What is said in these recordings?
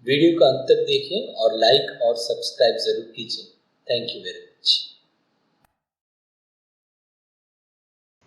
Video का अंत तक देखें और लाइक और सब्सक्राइब जरूर कीजिए। Thank you very much.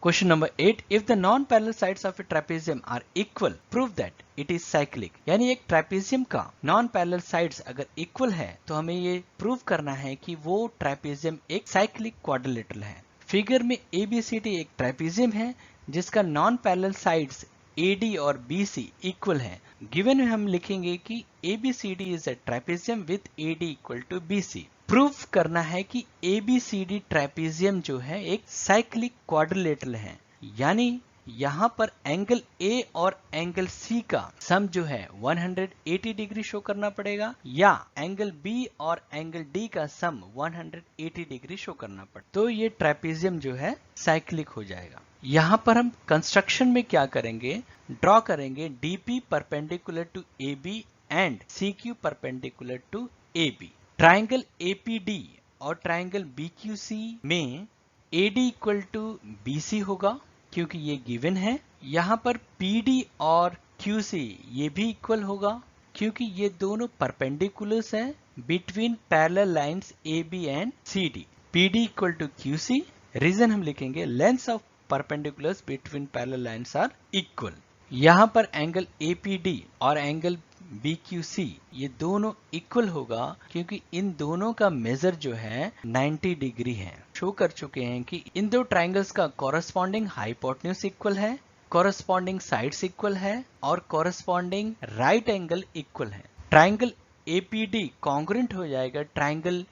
Question number 8. If the non-parallel sides of a trapezium are equal, prove that it is cyclic. यानी एक ट्रेपेजियम का non-parallel sides अगर equal है तो हमें ये प्रूव करना है कि वो ट्रेपेजियम एक साइक्लिक क्वाड्रिलेटरल है। फिगर में ABCD एक ट्रेपेजियम है जिसका non-parallel sides AD और BC इक्वल है। गिवन में हम लिखेंगे कि ABCD is a trapezium with AD equal to BC। Proof करना है कि ABCD ट्रेपेजियम जो है एक साइक्लिक क्वाड्रिलेटरल है, यानी यहां पर एंगल A और एंगल C का सम जो है 180 डिग्री शो करना पड़ेगा, या एंगल B और एंगल D का सम 180 डिग्री शो करना पड़ेगा, तो ये ट्रेपेजियम जो है साइक्लिक हो जाएगा। यहां पर हम कंस्ट्रक्शन में क्या करेंगे, ड्रॉ करेंगे DP perpendicular to AB and CQ perpendicular to AB। Triangle APD और ट्राइंगल BQC में AD इक्वल टू BC होगा क्योंकि ये गिवन है। यहां पर PD और QC ये भी इक्वल होगा क्योंकि ये दोनों परपेंडिकुलर्स हैं between parallel lines AB and CD। PD equal to QC, reason हम लिखेंगे lengths of perpendiculars between parallel lines are equal. यहां पर एंगल APD और एंगल BQC ये दोनों इक्वल होगा क्योंकि इन दोनों का मेजर जो है 90 डिग्री है। शो कर चुके हैं कि इन दो ट्राइंगल्स का कॉरस्पॉन्डिंग हाइपोटेन्यूज इक्वल है, कॉरस्पॉन्डिंग साइड्स इक्वल है और कॉरस्पॉन्डिंग राइट एंगल इक्वल है। ट्राइंगल APD कॉन्ग्रुएंट हो जाएगा triangle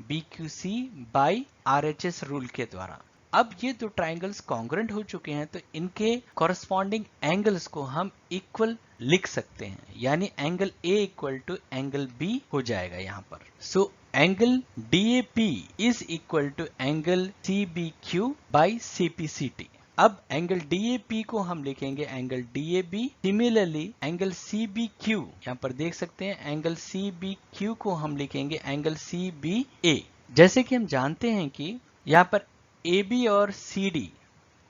BQC by RHS rule के द्वारा। अब ये दो ट्राइंगल्स कॉन्ग्रुएंट हो चुके हैं तो इनके कॉरस्पॉन्डिंग एंगल्स को हम इक्वल लिख सकते हैं, यानी angle A equal to angle B हो जाएगा यहाँ पर। So angle DAP is equal to angle CBQ by CPCT। अब एंगल DAP को हम लिखेंगे angle DAB। Similarly angle CBQ यहाँ पर देख सकते हैं एंगल CBQ को हम लिखेंगे एंगल CBA। जैसे कि हम जानते हैं कि यहाँ पर AB और CD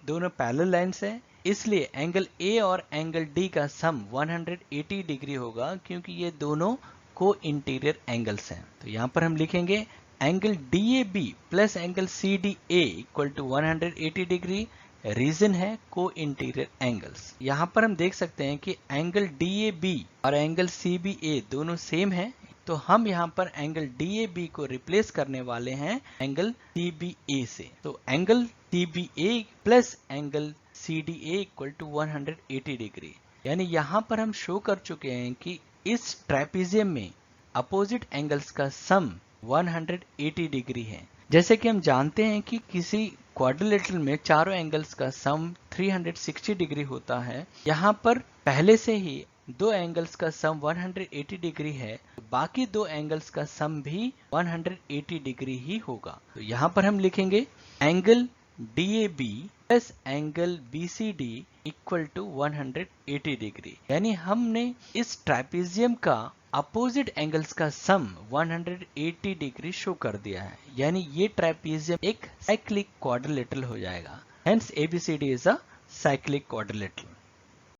दोनों पैरेलल लाइंस हैं, इसलिए एंगल A और एंगल D का सम 180 डिग्री होगा क्योंकि ये दोनों को इंटीरियर एंगल्स हैं। तो यहाँ पर हम लिखेंगे angle DAB plus angle CDA equal to 180 degree. Reason है को इंटीरियर एंगल्स। यहाँ पर हम देख सकते हैं कि एंगल DAB और एंगल CBA दोनों सेम है, तो हम यहाँ पर एंगल DAB को रिप्लेस करने वाले हैं एंगल CBA से। तो angle CBA plus angle CDA equal to 180 degree, यानी यहाँ पर हम शो कर चुके हैं कि इस ट्रेपेजियम में अपोजिट एंगल्स का सम 180 डिग्री है। जैसे कि हम जानते हैं कि किसी क्वाड्रिलेटरल में चारों एंगल्स का सम 360 डिग्री होता है। यहाँ पर पहले से ही दो एंगल्स का सम 180 डिग्री है, तो बाकी दो एंगल्स का सम भी 180 डिग्री ही होगा। तो यहाँ पर हम लिखेंगे angle DAB plus angle BCD equal to 180 degree, यानी हमने इस ट्रेपेजियम का अपोजिट एंगल्स का सम 180 डिग्री शो कर दिया है, यानी ये ट्रेपेजियम एक साइक्लिक क्वाड्रिलेटरल हो जाएगा। Hence ABCD is a cyclic quadrilateral.